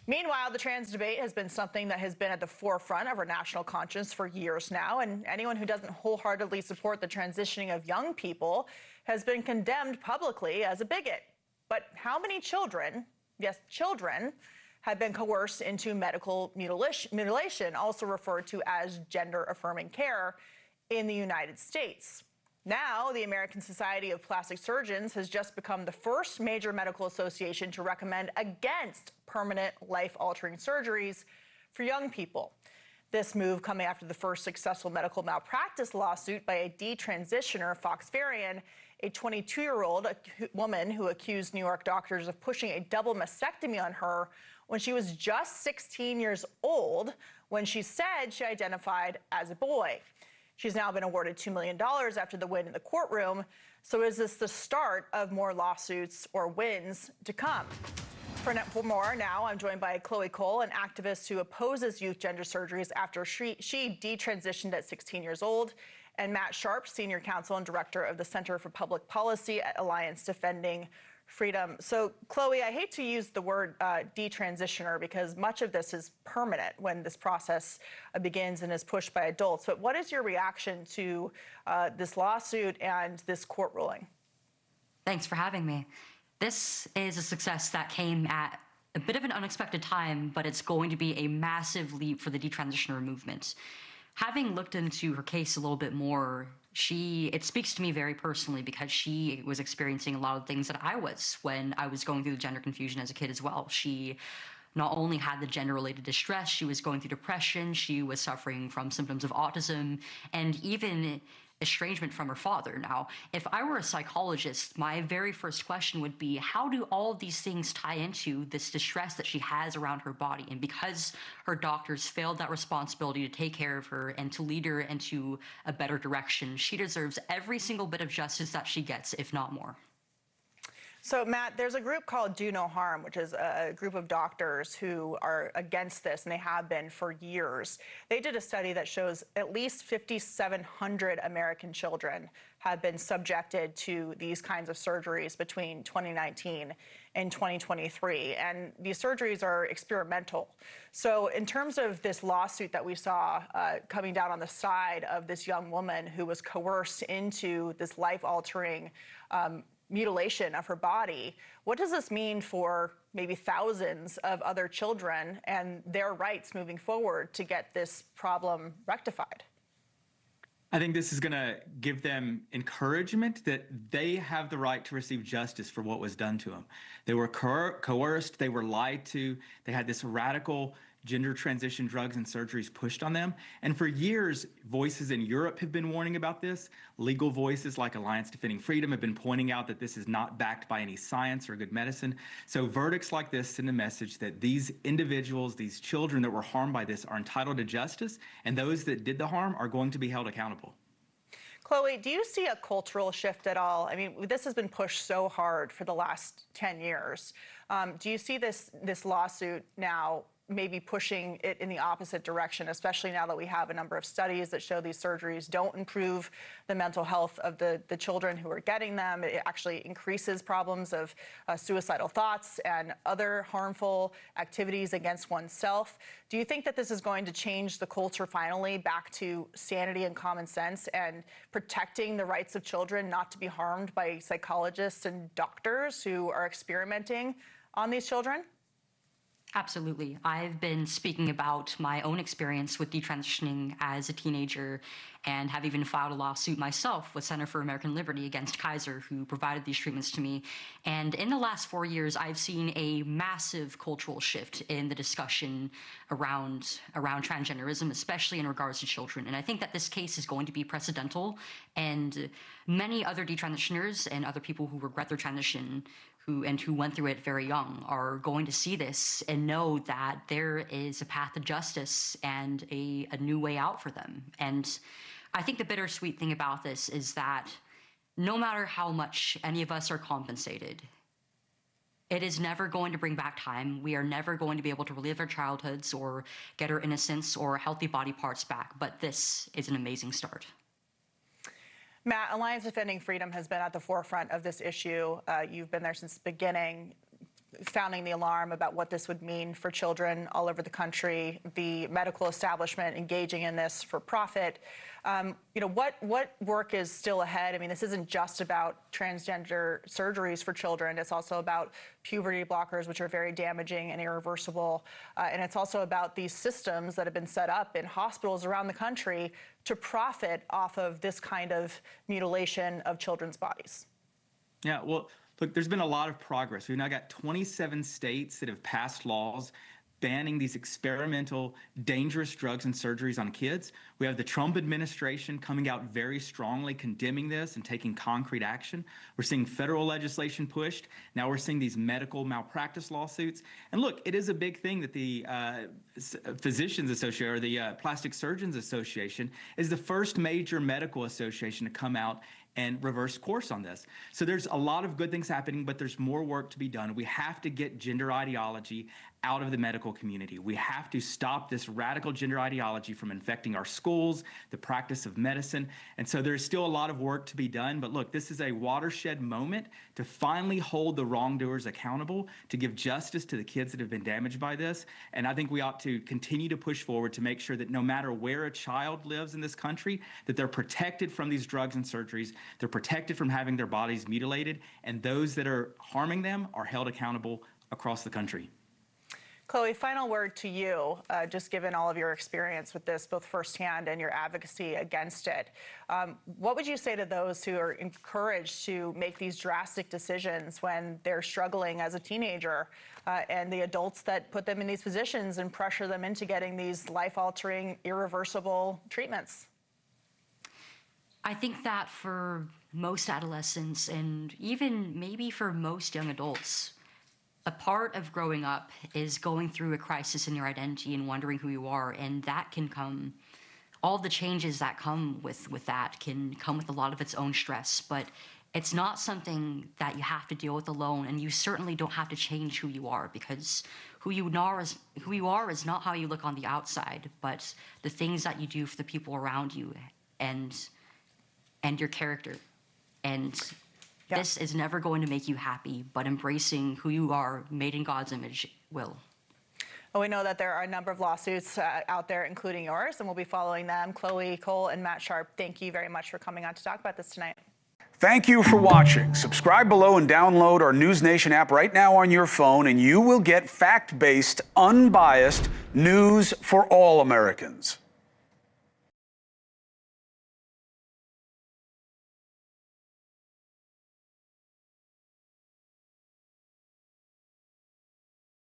Meanwhile, the trans debate has been something that has been at the forefront of our national conscience for years now, and anyone who doesn't wholeheartedly support the transitioning of young people has been condemned publicly as a bigot. But how many children, yes, children, have been coerced into medical mutilation, also referred to as gender-affirming care, in the United States? Now, the American Society of Plastic Surgeons has just become the first major medical association to recommend against permanent life-altering surgeries for young people. This move coming after the first successful medical malpractice lawsuit by a detransitioner, Varian, a 22-year-old woman who accused New York doctors of pushing a double mastectomy on her when she was just 16 years old, when she said she identified as a boy. She's now been awarded $2 million after the win in the courtroom. So is this the start of more lawsuits or wins to come? For more now, I'm joined by Chloe Cole, an activist who opposes youth gender surgeries after she detransitioned at 16 years old, and Matt Sharp, Senior Counsel and Director of the Center for Public Policy at Alliance Defending Freedom. So, Chloe, I hate to use the word detransitioner because much of this is permanent when this process begins and is pushed by adults. But what is your reaction to this lawsuit and this court ruling? Thanks for having me. This is a success that came at a bit of an unexpected time, but it's going to be a massive leap for the detransitioner movement. Having looked into her case a little bit more, it speaks to me very personally because she was experiencing a lot of things that I was when I was going through the gender confusion as a kid as well. She not only had the gender-related distress, she was going through depression, she was suffering from symptoms of autism, and even estrangement from her father. Now, if I were a psychologist, my very first question would be, how do all of these things tie into this distress that she has around her body? And because her doctors failed that responsibility to take care of her and to lead her into a better direction, she deserves every single bit of justice that she gets, if not more. So, Matt, there's a group called Do No Harm, which is a group of doctors who are against this, and they have been for years. They did a study that shows at least 5,700 American children have been subjected to these kinds of surgeries between 2019 and 2023. And these surgeries are experimental. So in terms of this lawsuit that we saw coming down on the side of this young woman who was coerced into this life-altering mutilation of her body, what does this mean for maybe thousands of other children and their rights moving forward to get this problem rectified? I think this is going to give them encouragement that they have the right to receive justice for what was done to them. They were coerced, they were lied to, they had this radical gender transition drugs and surgeries pushed on them. And for years, voices in Europe have been warning about this. Legal voices like Alliance Defending Freedom have been pointing out that this is not backed by any science or good medicine. So verdicts like this send a message that these individuals, these children that were harmed by this, are entitled to justice, and those that did the harm are going to be held accountable. Chloe, do you see a cultural shift at all? I mean, this has been pushed so hard for the last 10 years. Do you see this lawsuit now maybe pushing it in the opposite direction, especially now that we have a number of studies that show these surgeries don't improve the mental health of the children who are getting them? It actually increases problems of suicidal thoughts and other harmful activities against oneself. Do you think that this is going to change the culture finally back to sanity and common sense and protecting the rights of children not to be harmed by psychologists and doctors who are experimenting on these children? Absolutely. I've been speaking about my own experience with detransitioning as a teenager and have even filed a lawsuit myself with Center for American Liberty against Kaiser, who provided these treatments to me. And in the last 4 years, I've seen a massive cultural shift in the discussion around transgenderism, especially in regards to children. And I think that this case is going to be precedental, and many other detransitioners and other people who regret their transition who went through it very young are going to see this and know that there is a path to justice and a new way out for them. And I think the bittersweet thing about this is that no matter how much any of us are compensated, it is never going to bring back time. We are never going to be able to relive our childhoods or get our innocence or healthy body parts back, but this is an amazing start. Matt, Alliance Defending Freedom has been at the forefront of this issue. You've been there since the beginning. sounding the alarm about what this would mean for children all over the country, the medical establishment engaging in this for profit. What work is still ahead? I mean, this isn't just about transgender surgeries for children. It's also about puberty blockers, which are very damaging and irreversible. And it's also about these systems that have been set up in hospitals around the country to profit off of this kind of mutilation of children's bodies. Yeah, well, look, there's been a lot of progress. We've now got 27 states that have passed laws banning these experimental, dangerous drugs and surgeries on kids. We have the Trump administration coming out very strongly condemning this and taking concrete action. We're seeing federal legislation pushed. Now we're seeing these medical malpractice lawsuits. And look, it is a big thing that the Physicians Association, or the Plastic Surgeons Association, is the first major medical association to come out and reverse course on this. So there's a lot of good things happening, but there's more work to be done. We have to get gender ideology out of the medical community. We have to stop this radical gender ideology from infecting our schools, the practice of medicine. And so there's still a lot of work to be done. But look, this is a watershed moment to finally hold the wrongdoers accountable, to give justice to the kids that have been damaged by this. And I think we ought to continue to push forward to make sure that no matter where a child lives in this country, that they're protected from these drugs and surgeries, they're protected from having their bodies mutilated, and those that are harming them are held accountable across the country. Chloe, final word to you, just given all of your experience with this, both firsthand and your advocacy against it. What would you say to those who are encouraged to make these drastic decisions when they're struggling as a teenager, and the adults that put them in these positions and pressure them into getting these life-altering, irreversible treatments? I think that for most adolescents, and even maybe for most young adults, a part of growing up is going through a crisis in your identity and wondering who you are, and that can come, all the changes that come with that can come with a lot of its own stress, but it's not something that you have to deal with alone, and you certainly don't have to change who you are, because who you are is not how you look on the outside, but the things that you do for the people around you and your character. And this is never going to make you happy, but embracing who you are, made in God's image, will. Well, we know that there are a number of lawsuits out there, including yours, and we'll be following them. Chloe Cole and Matt Sharp, thank you very much for coming on to talk about this tonight. Thank you for watching. Subscribe below and download our NewsNation app right now on your phone, and you will get fact-based, unbiased news for all Americans.